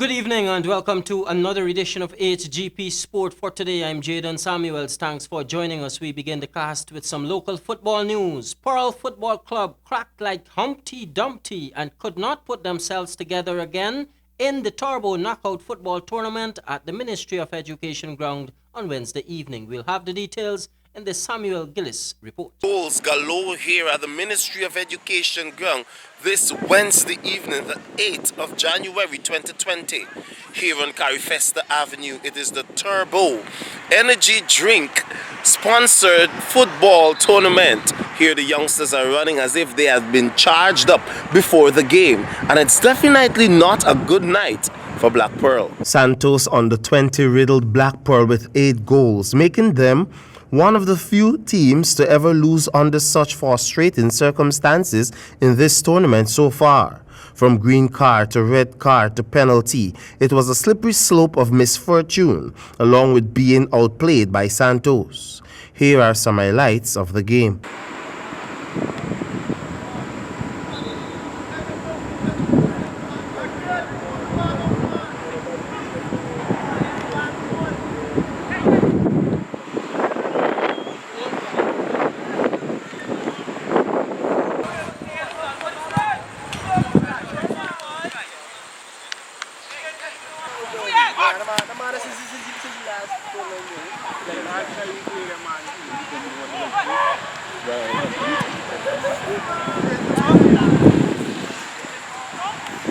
Good evening and welcome to another edition of Hgp Sport. For today, I'm JADON Samuels. Thanks for joining us. We begin the cast with some local football news. Pearl Football Club cracked like Humpty Dumpty and could not put themselves together again in the Turbo Knockout Football Tournament at the Ministry of Education ground on Wednesday evening. We'll have the details in the Samuel Gillis report. Goals galore here at the Ministry of Education ground this Wednesday evening, the 8th of January 2020. Here on Carifesta Avenue, it is the Turbo Energy Drink sponsored football tournament. Here the youngsters are running as if they have been charged up before the game, and it's definitely not a good night for Black Pearl. Santos under 20 riddled Black Pearl with 8 goals, making them one of the few teams to ever lose under such frustrating circumstances in this tournament so far. From green card to red card to penalty, it was a slippery slope of misfortune, along with being outplayed by Santos. Here are some highlights of the game.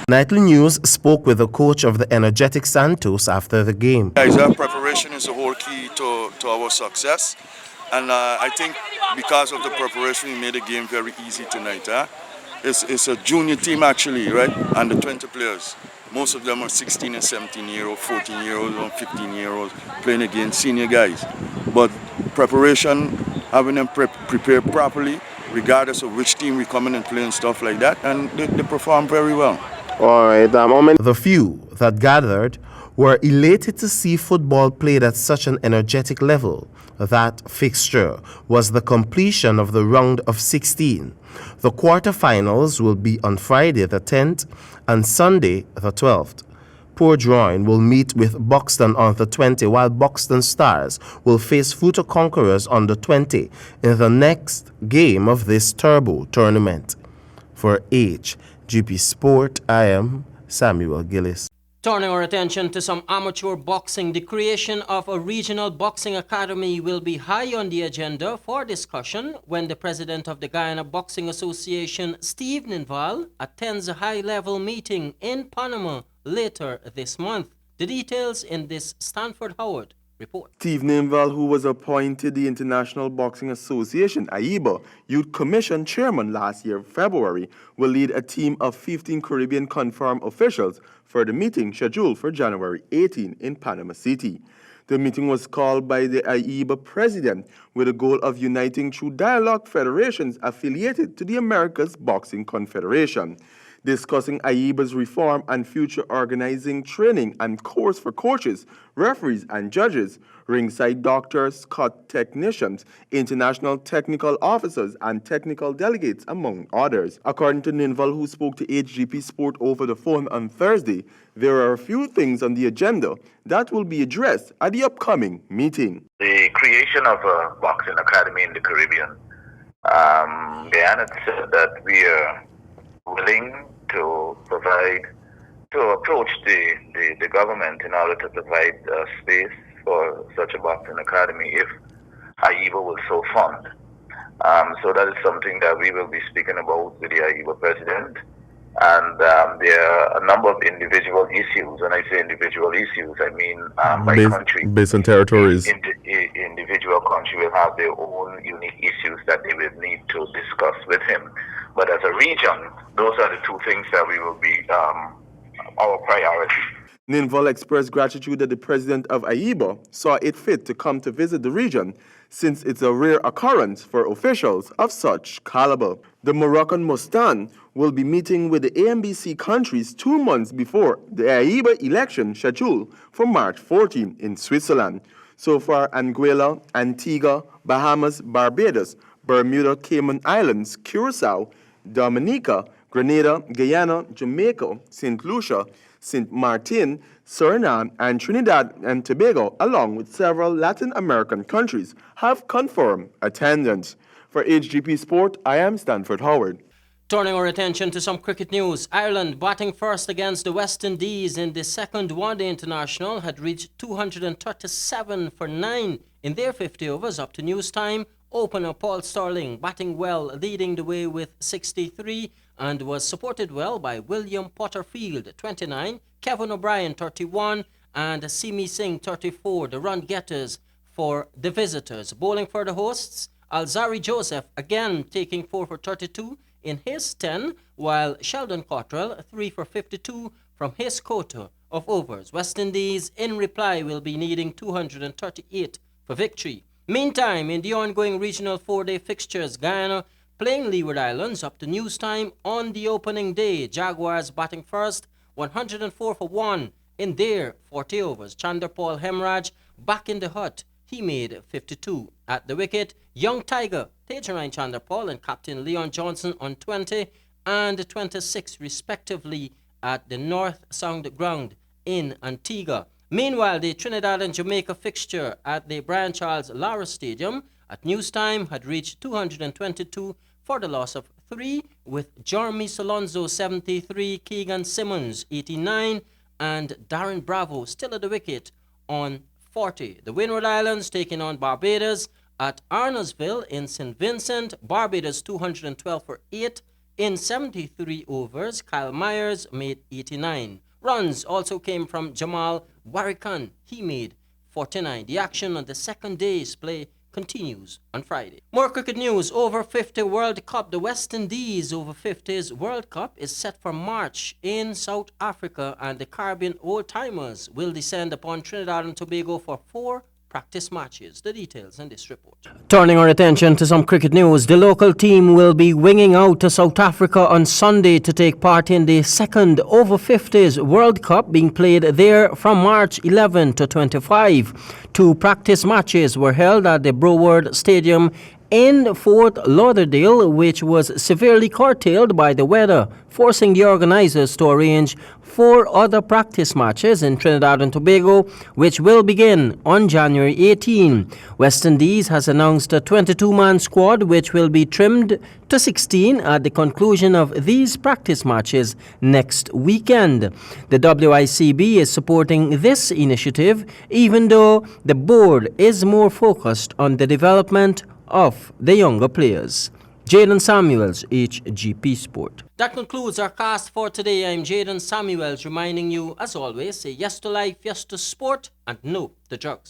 Nightly News spoke with the coach of the energetic Santos after the game. Guys, our preparation is the whole key to our success, and I think because of the preparation we made the game very easy tonight. It's a junior team actually, right? And the 20 players, most of them are 16 and 17-year-olds, 14-year-olds, and 15-year-olds playing against senior guys. But preparation, having them prepared properly, regardless of which team we come in and play and stuff like that, and they perform very well. All right, the few that gathered were elated to see football played at such an energetic level. That fixture was the completion of the round of 16. The quarterfinals will be on Friday the 10th and Sunday the 12th. Port Drawing will meet with Buxton on the 20th, while Buxton Stars will face Futa Conquerors on the 20th in the next game of this Turbo tournament. For Hgp Sport, I am Samuel Gillis. Turning our attention to some amateur boxing, the creation of a regional boxing academy will be high on the agenda for discussion when the president of the Guyana Boxing Association, Steve Ninval, attends a high-level meeting in Panama later this month. The details in this Stanford Howard report. Steve Ninval, who was appointed the International Boxing Association (AIBA) Youth Commission chairman last year, February, will lead a team of 15 Caribbean confirmed officials for the meeting scheduled for January 18 in Panama City. The meeting was called by the AIBA president with the goal of uniting through dialogue federations affiliated to the Americas Boxing Confederation, discussing AIBA's reform and future organizing training and course for coaches, referees, and judges, ringside doctors, cut technicians, international technical officers, and technical delegates, among others. According to Ninval, who spoke to Hgp Sport over the phone on Thursday, there are a few things on the agenda that will be addressed at the upcoming meeting. The creation of a boxing academy in the Caribbean. Guyana said that we are willing to approach the government in order to provide space for such a boxing academy if AIBA will so fund. So that is something that we will be speaking about with the AIBA president. And there are a number of individual issues. When I say individual issues, I mean by country. Based on territories. Individual country will have their own unique issues that they will need to discuss with him. But as a region, those are the two things that we will be our priority. Ninval expressed gratitude that the president of AIBA saw it fit to come to visit the region, since it's a rare occurrence for officials of such caliber. The Moroccan Mustan will be meeting with the AMBC countries 2 months before the AIBA election scheduled for March 14 in Switzerland. So far, Anguilla, Antigua, Bahamas, Barbados, Bermuda, Cayman Islands, Curacao, Dominica, Grenada, Guyana, Jamaica, St. Lucia, St. Martin, Suriname, and Trinidad and Tobago, along with several Latin American countries, have confirmed attendance. For HGP Sport, I am Stanford Howard. Turning our attention to some cricket news, Ireland, batting first against the West Indies in the second one-day international, had reached 237 for 9 in their 50 overs up to news time. Opener Paul Stirling batting well, leading the way with 63, and was supported well by William Potterfield 29, Kevin O'Brien 31, and Simi Singh 34, the run getters for the visitors. Bowling for the hosts, Alzari Joseph again taking 4 for 32 in his 10, while Sheldon Cottrell 3 for 52 from his quota of overs. West Indies in reply will be needing 238 for victory. Meantime, in the ongoing regional 4-day fixtures, Guyana playing Leeward Islands up to news time on the opening day. Jaguars batting first, 104 for 1 in their 40 overs. Chanderpaul Hemraj back in the hut. He made 52 at the wicket. Young Tiger, Tejaran Chanderpaul and Captain Leon Johnson on 20 and 26 respectively at the North Sound Ground in Antigua. Meanwhile, the Trinidad and Jamaica fixture at the Brian Charles Lara Stadium at news time had reached 222 for the loss of 3, with Jeremy Solonzo 73, Keegan Simmons 89, and Darren Bravo still at the wicket on 40. The Windward Islands taking on Barbados at Arnoldsville in St. Vincent. Barbados 212 for 8 in 73 overs. Kyle Myers made 89. Runs also came from Jamal Warikan. He made 49. The action on the second day's play continues on Friday. More cricket news. Over 50 World Cup. The West Indies Over 50s World Cup is set for March in South Africa, and the Caribbean old-timers will descend upon Trinidad and Tobago for 4 practice matches. The details in this report. Turning our attention to some cricket news, the local team will be winging out to South Africa on Sunday to take part in the second Over 50s World Cup being played there from March 11 to 25. 2 practice matches were held at the Broward Stadium in Fort Lauderdale, which was severely curtailed by the weather, forcing the organizers to arrange 4 other practice matches in Trinidad and Tobago, which will begin on January 18. West Indies has announced a 22-man squad, which will be trimmed to 16 at the conclusion of these practice matches next weekend. The WICB is supporting this initiative, even though the board is more focused on the development of the younger players. Jadon Samuels, HGP Sport. That concludes our cast for today. I'm Jadon Samuels, reminding you, as always, say yes to life, yes to sport, and no to drugs.